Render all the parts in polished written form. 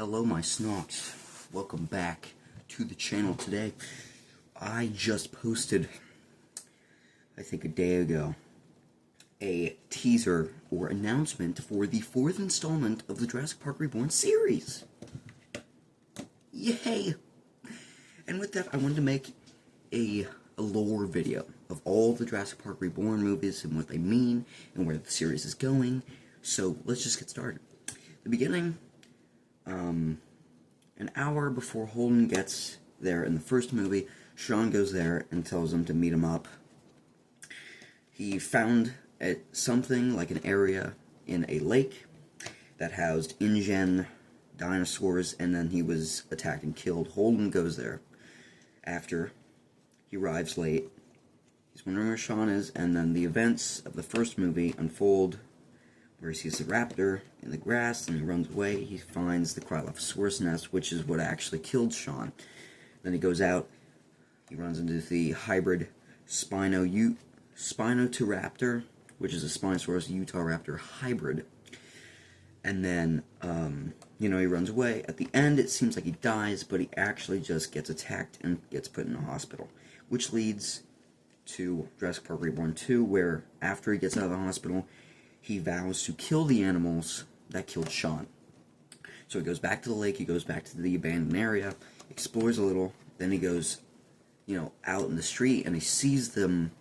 Hello my snots, welcome back to the channel today. I just posted, I think a day ago, a teaser or announcement for the 4th installment of the Jurassic Park Reborn series. Yay! And with that, I wanted to make a lore video of all the Jurassic Park Reborn movies and what they mean and where the series is going. So let's just get started. The beginning, an hour before Holden gets there in the first movie, Sean goes there and tells him to meet him up. He found something like an area in a lake that housed InGen dinosaurs, and then he was attacked and killed. Holden goes there after. He arrives late. He's wondering where Sean is, and then the events of the first movie unfold, where he sees the raptor in the grass, and he runs away. He finds the Cryolophosaurus nest, which is what actually killed Sean. Then he goes out, he runs into the hybrid Spinoturaptor, which is a Spinosaurus Utahraptor hybrid. And then, he runs away. At the end, it seems like he dies, but he actually just gets attacked and gets put in a hospital, which leads to Jurassic Park Reborn 2, where after he gets out of the hospital, he vows to kill the animals that killed Sean. So he goes back to the lake, he goes back to the abandoned area, explores a little, then he goes, out in the street, and he sees them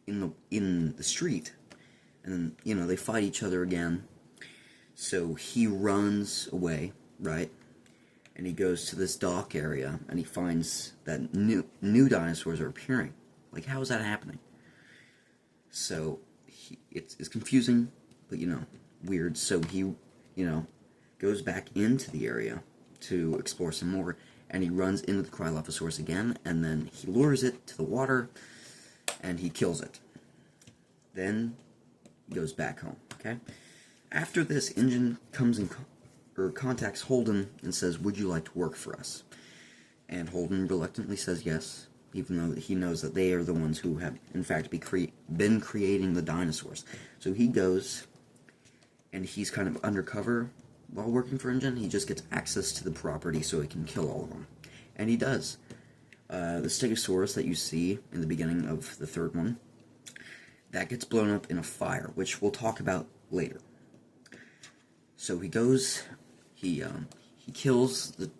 in the street. And then, they fight each other again. So he runs away, right? And he goes to this dock area, and he finds that new dinosaurs are appearing. Like, how is that happening? So it's confusing, but weird. So he goes back into the area to explore some more, and he runs into the Cryolophosaurus again, and then he lures it to the water, and he kills it. Then he goes back home. Okay. After this, InGen comes in contacts Holden and says, "Would you like to work for us?" And Holden reluctantly says yes, even though he knows that they are the ones who have, in fact, been creating the dinosaurs. So he goes, and he's kind of undercover while working for InGen. He just gets access to the property so he can kill all of them. And he does. The Stegosaurus that you see in the beginning of the third one, that gets blown up in a fire, which we'll talk about later. So he goes, he kills the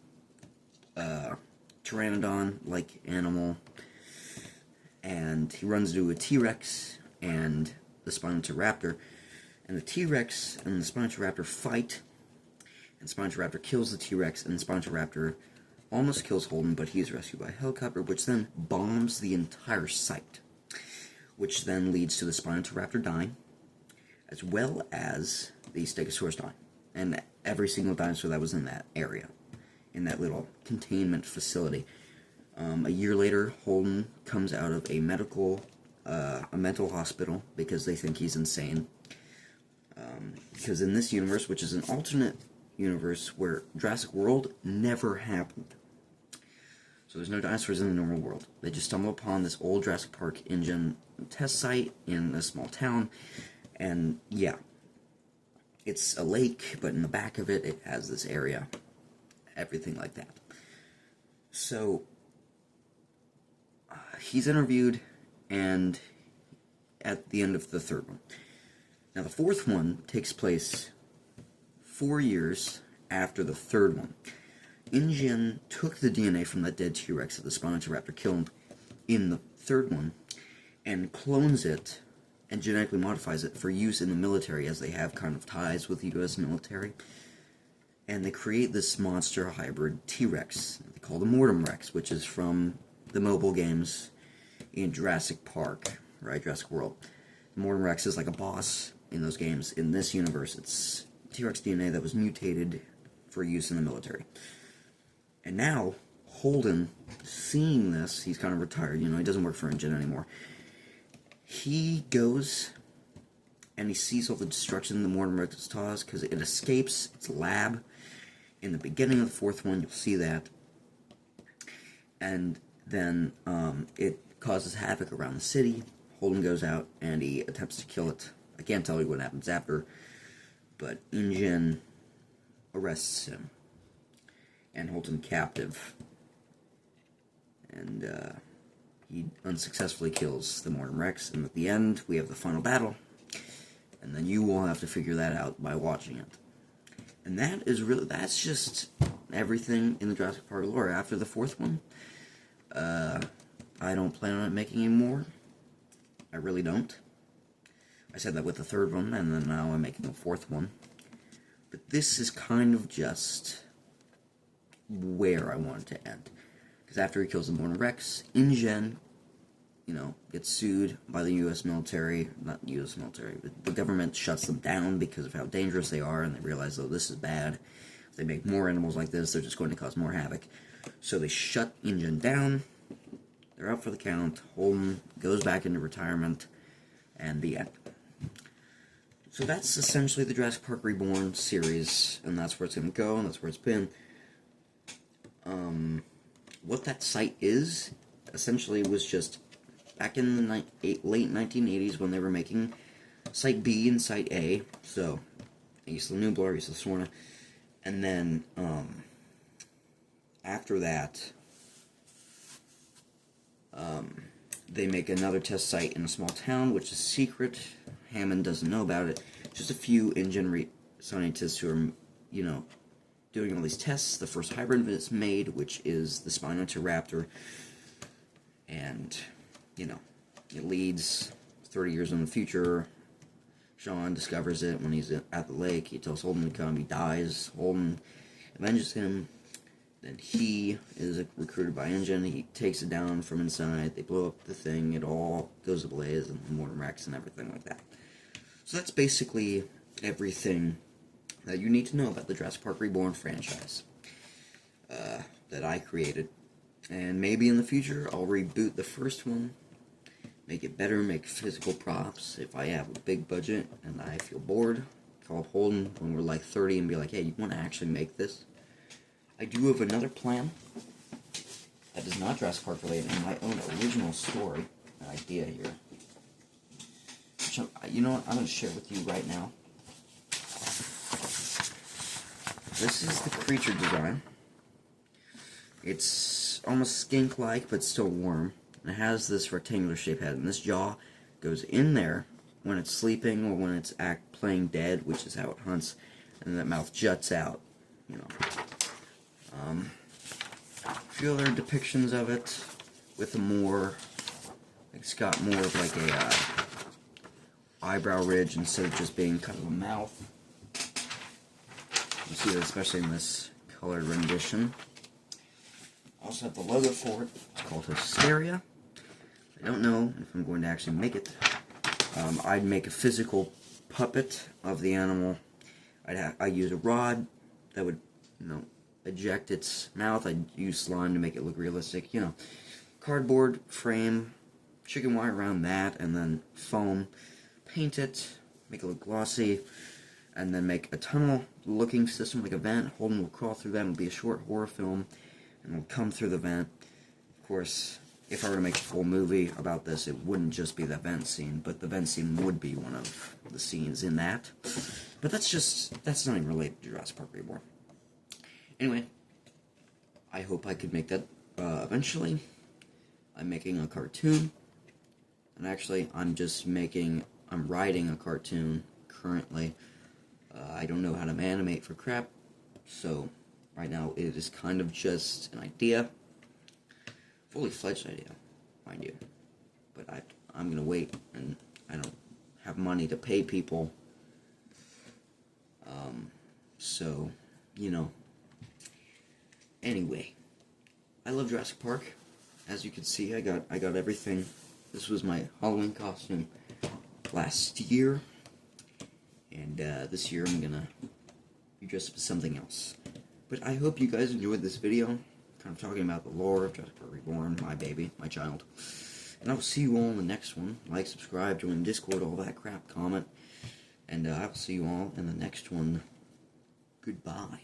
Pteranodon-like animal, and he runs into a T-Rex and the Spinoturaptor, and the T-Rex and the Spinoturaptor fight, and Spinoturaptor kills the T-Rex, and the Spinoturaptor almost kills Holden, but he is rescued by a helicopter, which then bombs the entire site, which then leads to the Spinoturaptor dying, as well as the Stegosaurus dying, and every single dinosaur that was in that area, in that little containment facility. A year later, Holden comes out of a mental hospital because they think he's insane. Because in this universe, which is an alternate universe where Jurassic World never happened, so there's no dinosaurs in the normal world. They just stumble upon this old Jurassic Park InGen test site in a small town, and yeah, it's a lake, but in the back of it, it has this area, everything like that. So he's interviewed, and at the end of the third one. Now the fourth one takes place 4 years after the third one. InGen took the DNA from that dead T-Rex that the Spinoturaptor killed in the third one and clones it and genetically modifies it for use in the military, as they have kind of ties with the U.S. military. And they create this monster hybrid T-Rex. They call the Mortem Rex, which is from the mobile games in Jurassic Park, right? Jurassic World. The Mortem Rex is like a boss in those games. In this universe, it's T-Rex DNA that was mutated for use in the military. And now, Holden, seeing this, he's kind of retired, he doesn't work for InGen anymore. He goes and he sees all the destruction the Mortem Rex caused, because it escapes its lab. In the beginning of the fourth one, you'll see that. And then it causes havoc around the city. Holden goes out and he attempts to kill it. I can't tell you what happens after, but InGen arrests him and holds him captive. And he unsuccessfully kills the Morton Rex, and at the end we have the final battle. And then you will have to figure that out by watching it. And that's just everything in the Jurassic Park lore. After the fourth one, I don't plan on making any more. I really don't. I said that with the third one, and then now I'm making a fourth one. But this is kind of just where I want it to end. Because after he kills the Morton Rex, InGen, gets sued by the U.S. military. Not U.S. military, but the government shuts them down because of how dangerous they are, and they realize, oh, this is bad. If they make more animals like this, they're just going to cause more havoc. So they shut InGen down. They're up for the count. Holden goes back into retirement, and the end. So that's essentially the Jurassic Park Reborn series, and that's where it's going to go, and that's where it's been. What that site is, essentially, was just back in the late 1980s when they were making Site B and Site A, so Isla Nublar, Isla Sorna, and then after that, they make another test site in a small town, which is secret. Hammond doesn't know about it. Just a few InGen scientists who are, doing all these tests. The first hybrid is made, which is the Spinosaurus, and, it leads 30 years in the future. Sean discovers it when he's at the lake. He tells Holden to come. He dies. Holden avenges him. Then he is recruited by InGen. He takes it down from inside. They blow up the thing. It all goes ablaze, and the Morton Rex and everything like that. So that's basically everything that you need to know about the Jurassic Park Reborn franchise that I created. And maybe in the future, I'll reboot the first one, make it better, make physical props. If I have a big budget and I feel bored, call up Holden when we're like 30 and be like, hey, you want to actually make this? I do have another plan that is not Jurassic Park related, and my own original story, an idea here. Which you know what, I'm going to share with you right now. This is the creature design. It's almost skink-like, but still warm. And it has this rectangular shaped head, and this jaw goes in there when it's sleeping or when it's playing dead, which is how it hunts, and then that mouth juts out, A few other depictions of it with it's got more of like a eyebrow ridge instead of just being kind of a mouth. You see that especially in this colored rendition. I also have the logo for it. It's called Hysteria. I don't know if I'm going to actually make it. I'd make a physical puppet of the animal. I'd use a rod that would, eject its mouth. I'd use slime to make it look realistic. Cardboard frame, chicken wire around that, and then foam. Paint it, make it look glossy, and then make a tunnel-looking system like a vent. Holden will crawl through that. It'll be a short horror film, and will come through the vent. Of course, if I were to make a full movie about this, it wouldn't just be the vent scene, but the vent scene would be one of the scenes in that. But that's not even related to Jurassic Park Reborn. Anyway, I hope I could make that eventually. I'm making a cartoon, and actually, I'm writing a cartoon currently. I don't know how to animate for crap, so right now it is kind of just an idea. Fully fledged idea, mind you. But I'm gonna wait, and I don't have money to pay people. So, Anyway, I love Jurassic Park. As you can see, I got everything. This was my Halloween costume last year, and this year I'm gonna be dressed up as something else. But I hope you guys enjoyed this video, kind of talking about the lore of Jurassic Park Reborn, my baby, my child. And I will see you all in the next one. Like, subscribe, join Discord, all that crap, comment. And I will see you all in the next one. Goodbye.